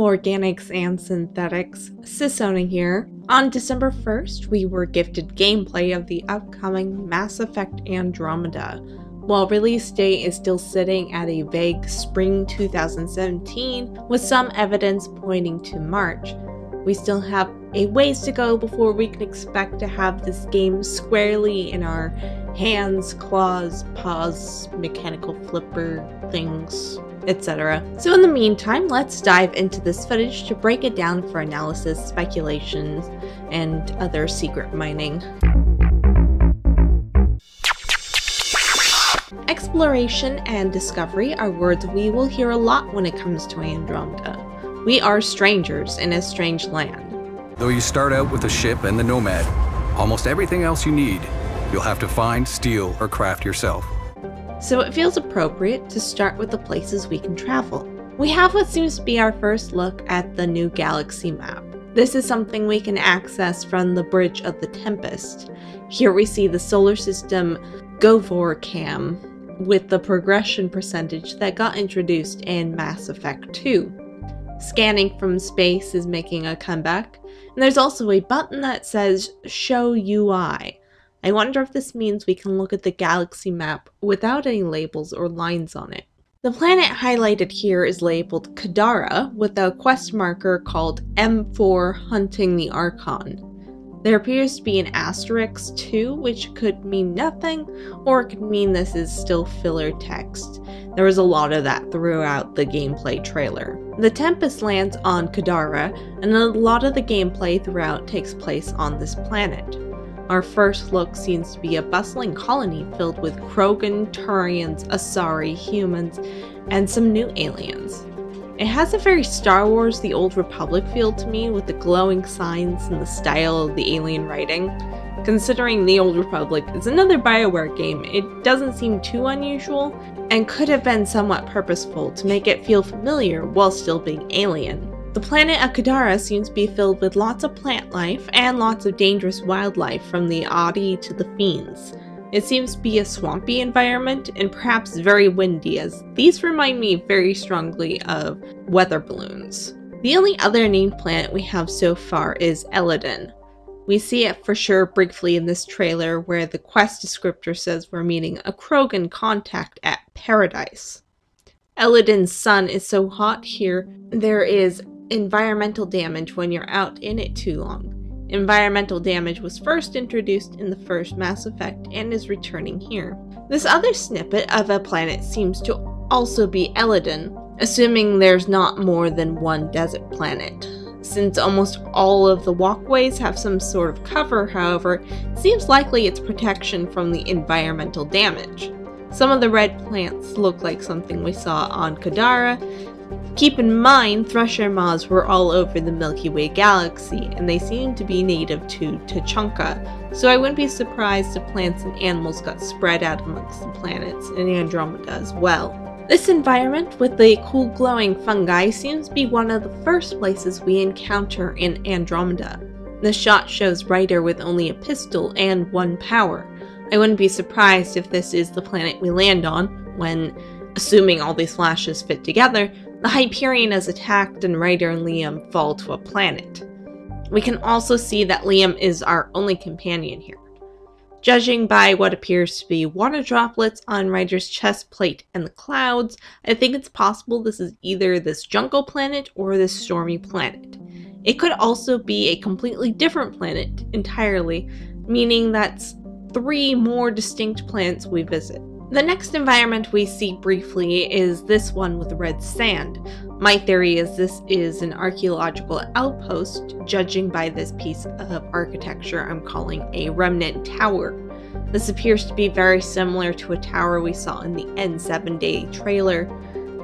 organics and synthetics, Sisona here. On December 1st, we were gifted gameplay of the upcoming Mass Effect Andromeda. While release date is still sitting at a vague spring 2017, with some evidence pointing to March, we still have a ways to go before we can expect to have this game squarely in our hands, claws, paws, mechanical flipper things, etc. So in the meantime, let's dive into this footage to break it down for analysis, speculations, and other secret mining. Exploration and discovery are words we will hear a lot when it comes to Andromeda. We are strangers in a strange land. Though you start out with a ship and the Nomad, almost everything else you need, you'll have to find, steal, or craft yourself. So it feels appropriate to start with the places we can travel. We have what seems to be our first look at the new galaxy map. This is something we can access from the Bridge of the Tempest. Here we see the solar system Govor cam with the progression percentage that got introduced in Mass Effect 2. Scanning from space is making a comeback, and there's also a button that says Show UI. I wonder if this means we can look at the galaxy map without any labels or lines on it. The planet highlighted here is labeled Kadara with a quest marker called M4 Hunting the Archon. There appears to be an asterisk too, which could mean nothing, or it could mean this is still filler text. There was a lot of that throughout the gameplay trailer. The Tempest lands on Kadara, and a lot of the gameplay throughout takes place on this planet. Our first look seems to be a bustling colony filled with Krogan, Turians, Asari, humans, and some new aliens. It has a very Star Wars The Old Republic feel to me, with the glowing signs and the style of the alien writing. Considering The Old Republic is another BioWare game, it doesn't seem too unusual, and could have been somewhat purposeful to make it feel familiar while still being alien. The planet of Kadara seems to be filled with lots of plant life and lots of dangerous wildlife, from the Adi to the Fiends. It seems to be a swampy environment and perhaps very windy, as these remind me very strongly of weather balloons. The only other named planet we have so far is Eladin. We see it for sure briefly in this trailer, where the quest descriptor says we're meeting a Krogan contact at Paradise. Eladin's sun is so hot here, there is environmental damage when you're out in it too long. Environmental damage was first introduced in the first Mass Effect and is returning here. This other snippet of a planet seems to also be Eladin, assuming there's not more than one desert planet. Since almost all of the walkways have some sort of cover, however, it seems likely it's protection from the environmental damage. Some of the red plants look like something we saw on Kadara. Keep in mind, Thresher moths were all over the Milky Way galaxy, and they seem to be native to Tuchanka, so I wouldn't be surprised if plants and animals got spread out amongst the planets in Andromeda as well. This environment with the cool glowing fungi seems to be one of the first places we encounter in Andromeda. The shot shows Ryder with only a pistol and one power. I wouldn't be surprised if this is the planet we land on when, assuming all these flashes fit together, the Hyperion is attacked and Ryder and Liam fall to a planet. We can also see that Liam is our only companion here. Judging by what appears to be water droplets on Ryder's chest plate and the clouds, I think it's possible this is either this jungle planet or this stormy planet. It could also be a completely different planet entirely, meaning that's 3 more distinct planets we visit. The next environment we see briefly is this one with red sand. My theory is this is an archaeological outpost, judging by this piece of architecture I'm calling a remnant tower. This appears to be very similar to a tower we saw in the N7-Day trailer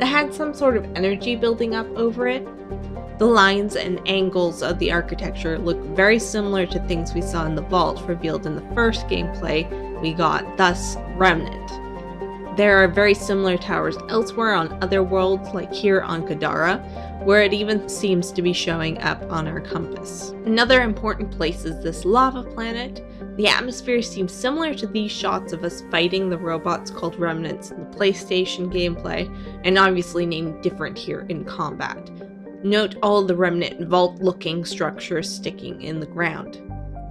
that had some sort of energy building up over it. The lines and angles of the architecture look very similar to things we saw in the vault revealed in the first gameplay we got, thus Remnant. There are very similar towers elsewhere on other worlds, like here on Kadara, where it even seems to be showing up on our compass. Another important place is this lava planet. The atmosphere seems similar to these shots of us fighting the robots called Remnants in the PlayStation gameplay, and obviously named different here in combat. Note all the remnant vault-looking structures sticking in the ground.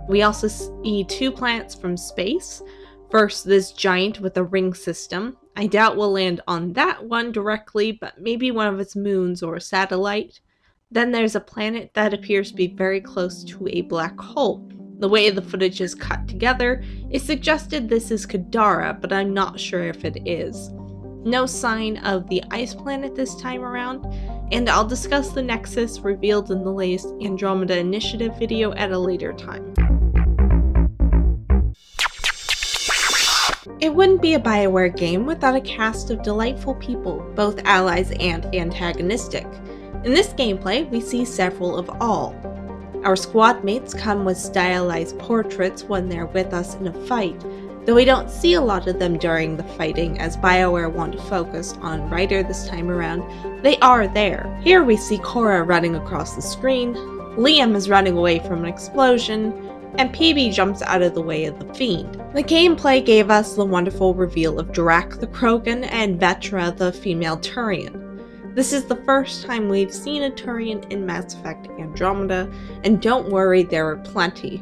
We also see 2 planets from space. First, this giant with a ring system. I doubt we'll land on that one directly, but maybe one of its moons or a satellite. Then there's a planet that appears to be very close to a black hole. The way the footage is cut together, it suggested this is Kadara, but I'm not sure if it is. No sign of the ice planet this time around, and I'll discuss the Nexus revealed in the latest Andromeda Initiative video at a later time. It wouldn't be a BioWare game without a cast of delightful people, both allies and antagonistic. In this gameplay, we see several of all. Our squad mates come with stylized portraits when they're with us in a fight, though we don't see a lot of them during the fighting as BioWare want to focus on Ryder this time around. They are there. Here we see Cora running across the screen, Liam is running away from an explosion, and PB jumps out of the way of the Fiend. The gameplay gave us the wonderful reveal of Drac the Krogan and Vetra the female Turian. This is the first time we've seen a Turian in Mass Effect Andromeda, and don't worry, there are plenty.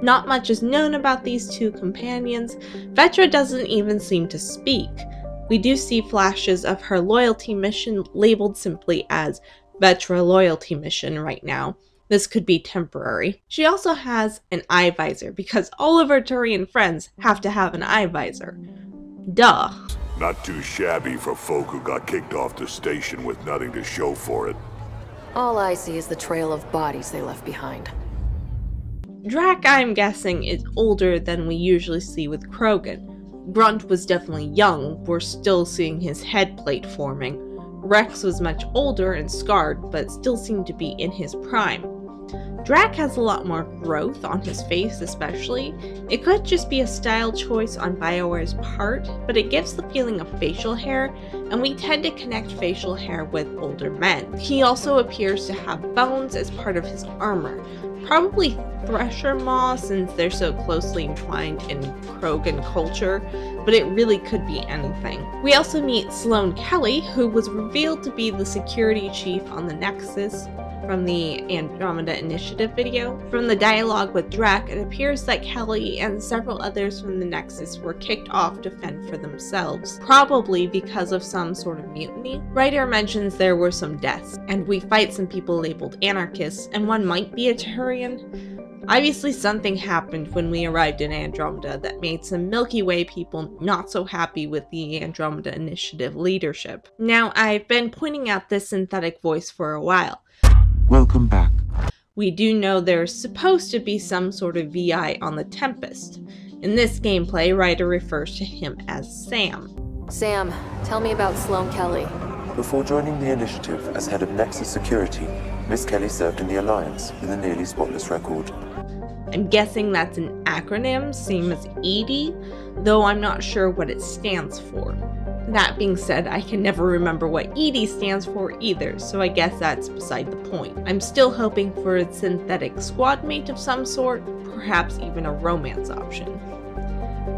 Not much is known about these 2 companions. Vetra doesn't even seem to speak. We do see flashes of her loyalty mission labeled simply as Vetra Loyalty Mission right now. This could be temporary. She also has an eye visor, because all of her Turian friends have to have an eye visor. Duh. Not too shabby for folk who got kicked off the station with nothing to show for it. All I see is the trail of bodies they left behind. Drac, I'm guessing, is older than we usually see with Krogan. Grunt was definitely young, we're still seeing his head plate forming. Rex was much older and scarred, but still seemed to be in his prime. Drac has a lot more growth on his face especially. It could just be a style choice on BioWare's part, but it gives the feeling of facial hair, and we tend to connect facial hair with older men. He also appears to have bones as part of his armor. Probably Thresher Maw since they're so closely entwined in Krogan culture, but it really could be anything. We also meet Sloane Kelly, who was revealed to be the security chief on the Nexus from the Andromeda Initiative video. From the dialogue with Drac, it appears that Kelly and several others from the Nexus were kicked off to fend for themselves, probably because of some sort of mutiny. Ryder mentions there were some deaths, and we fight some people labeled anarchists, and one might be a Turian. Obviously something happened when we arrived in Andromeda that made some Milky Way people not so happy with the Andromeda Initiative leadership. Now, I've been pointing out this synthetic voice for a while. Welcome back. We do know there's supposed to be some sort of VI on the Tempest. In this gameplay, Ryder refers to him as Sam. Sam, tell me about Sloane Kelly. Before joining the initiative as head of Nexus Security, Miss Kelly served in the Alliance with a nearly spotless record. I'm guessing that's an acronym, same as EDI, though I'm not sure what it stands for. That being said, I can never remember what ED stands for either, so I guess that's beside the point. I'm still hoping for a synthetic squad mate of some sort, perhaps even a romance option.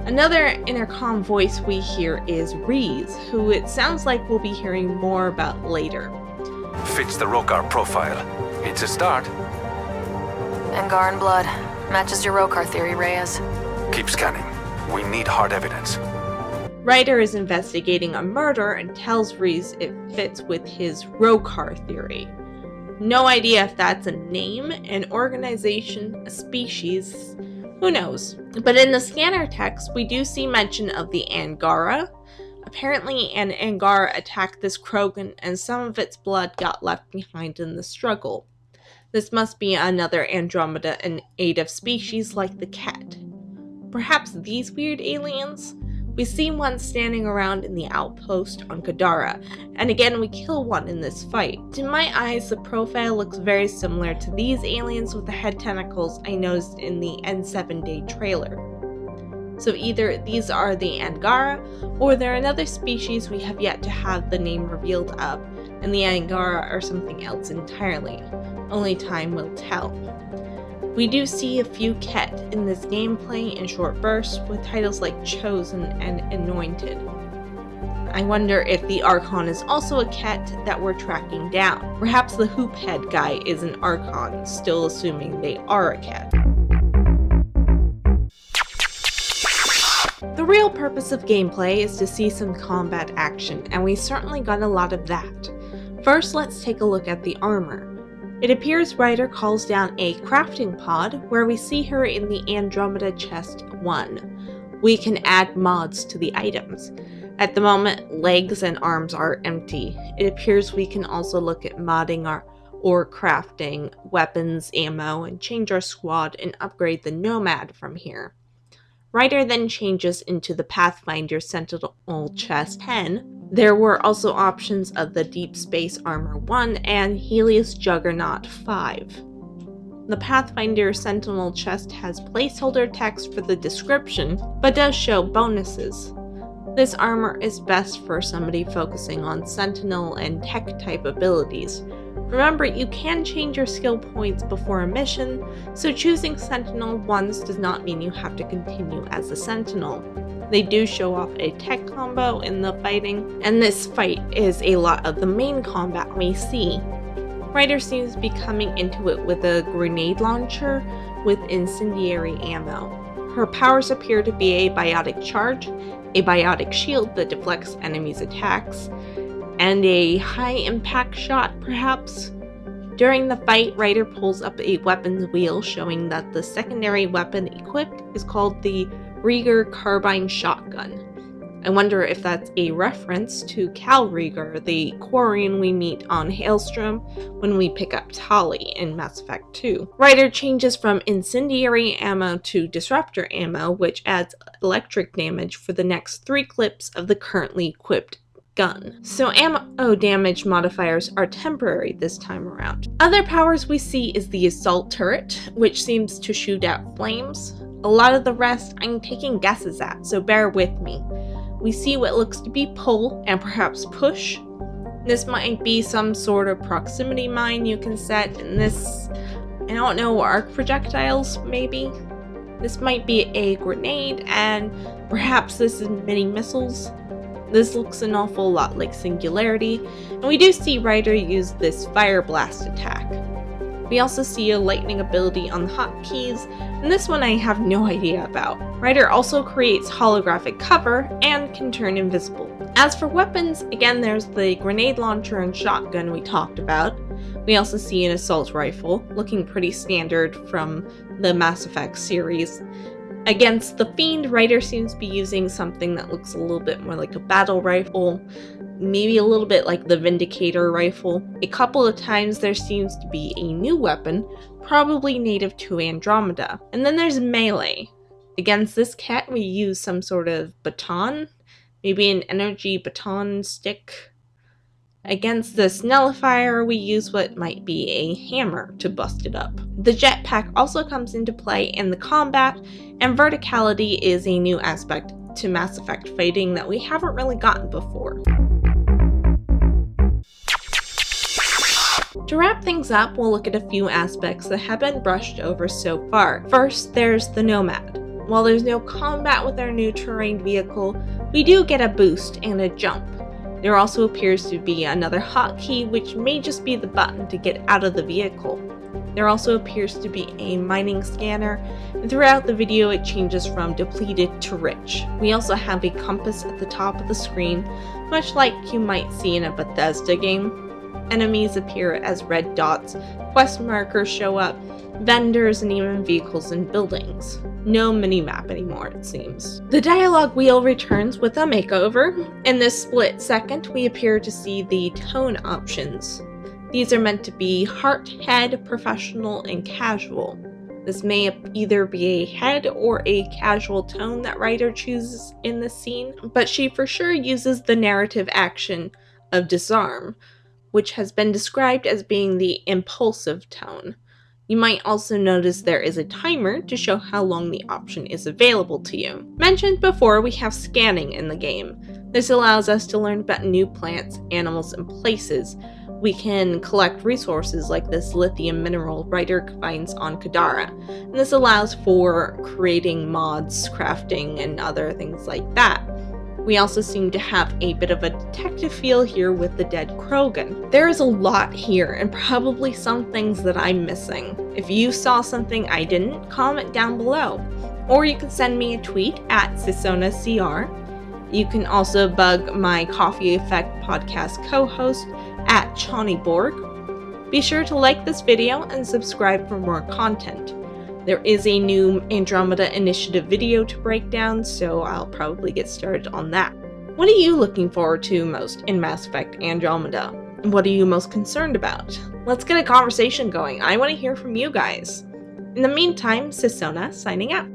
Another intercom voice we hear is Reese, who it sounds like we'll be hearing more about later. Fits the Rokar profile. It's a start. Angaran blood. Matches your Rokar theory, Reyes. Keep scanning. We need hard evidence. Ryder is investigating a murder and tells Reese it fits with his Rokar theory. No idea if that's a name, an organization, a species, who knows. But in the scanner text, we do see mention of the Angara. Apparently an Angara attacked this Krogan and some of its blood got left behind in the struggle. This must be another Andromeda native species like the cat. Perhaps these weird aliens? We see one standing around in the outpost on Kadara, and again we kill one in this fight. To my eyes, the profile looks very similar to these aliens with the head tentacles I noticed in the N7-day trailer. So either these are the Angara, or they're another species we have yet to have the name revealed of, and the Angara are something else entirely. Only time will tell. We do see a few Ket in this gameplay in short bursts with titles like Chosen and Anointed. I wonder if the Archon is also a Ket that we're tracking down. Perhaps the hoop head guy is an Archon, still assuming they are a Ket. The real purpose of gameplay is to see some combat action, and we certainly got a lot of that. First, let's take a look at the armor. It appears Ryder calls down a crafting pod, where we see her in the Andromeda chest 1. We can add mods to the items. At the moment, legs and arms are empty. It appears we can also look at modding or crafting weapons, ammo, and change our squad and upgrade the Nomad from here. Ryder then changes into the Pathfinder Sentinel chest 10. There were also options of the Deep Space Armor 1 and Helios Juggernaut 5. The Pathfinder Sentinel chest has placeholder text for the description, but does show bonuses. This armor is best for somebody focusing on Sentinel and tech type abilities. Remember, you can change your skill points before a mission, so choosing Sentinel once does not mean you have to continue as a Sentinel. They do show off a tech combo in the fighting, and this fight is a lot of the main combat we see. Ryder seems to be coming into it with a grenade launcher with incendiary ammo. Her powers appear to be a biotic charge, a biotic shield that deflects enemies' attacks, and a high-impact shot, perhaps. During the fight, Ryder pulls up a weapons wheel showing that the secondary weapon equipped is called the Rieger Carbine Shotgun. I wonder if that's a reference to Cal Rieger, the Quarian we meet on Hailstrom when we pick up Tali in Mass Effect 2. Ryder changes from incendiary ammo to disruptor ammo, which adds electric damage for the next 3 clips of the currently equipped gun. So ammo damage modifiers are temporary this time around. Other powers we see is the assault turret, which seems to shoot out flames. A lot of the rest I'm taking guesses at, so bear with me. We see what looks to be pull and perhaps push. This might be some sort of proximity mine you can set, and this, I don't know, arc projectiles maybe? This might be a grenade, and perhaps this is mini missiles. This looks an awful lot like Singularity, and we do see Ryder use this Fire Blast attack. We also see a lightning ability on the hotkeys, and this one I have no idea about. Ryder also creates holographic cover and can turn invisible. As for weapons, again there's the grenade launcher and shotgun we talked about. We also see an assault rifle, looking pretty standard from the Mass Effect series. Against the Fiend, Ryder seems to be using something that looks a little bit more like a battle rifle, maybe a little bit like the Vindicator rifle. A couple of times there seems to be a new weapon, probably native to Andromeda. And then there's melee. Against this cat we use some sort of baton, maybe an energy baton stick. Against this nullifier, we use what might be a hammer to bust it up. The jetpack also comes into play in the combat, and verticality is a new aspect to Mass Effect fighting that we haven't really gotten before. To wrap things up, we'll look at a few aspects that have been brushed over so far. First, there's the Nomad. While there's no combat with our new terrain vehicle, we do get a boost and a jump. There also appears to be another hotkey, which may just be the button to get out of the vehicle. There also appears to be a mining scanner, and throughout the video it changes from depleted to rich. We also have a compass at the top of the screen, much like you might see in a Bethesda game. Enemies appear as red dots, quest markers show up, vendors, and even vehicles and buildings. No minimap anymore, it seems. The dialogue wheel returns with a makeover. In this split second, we appear to see the tone options. These are meant to be heart, head, professional, and casual. This may either be a head or a casual tone that Ryder chooses in the scene, but she for sure uses the narrative action of disarm, which has been described as being the impulsive tone. You might also notice there is a timer to show how long the option is available to you. Mentioned before, we have scanning in the game. This allows us to learn about new plants, animals, and places. We can collect resources like this lithium mineral Ryder finds on Kadara, and this allows for creating mods, crafting, and other things like that. We also seem to have a bit of a detective feel here with the dead Krogan. There is a lot here, and probably some things that I'm missing. If you saw something I didn't, comment down below. Or you can send me a tweet at SisonaCR. You can also bug my Coffee Effect podcast co-host at Chawnyborg. Be sure to like this video and subscribe for more content. There is a new Andromeda Initiative video to break down, so I'll probably get started on that. What are you looking forward to most in Mass Effect Andromeda? What are you most concerned about? Let's get a conversation going. I want to hear from you guys. In the meantime, Sisona signing out.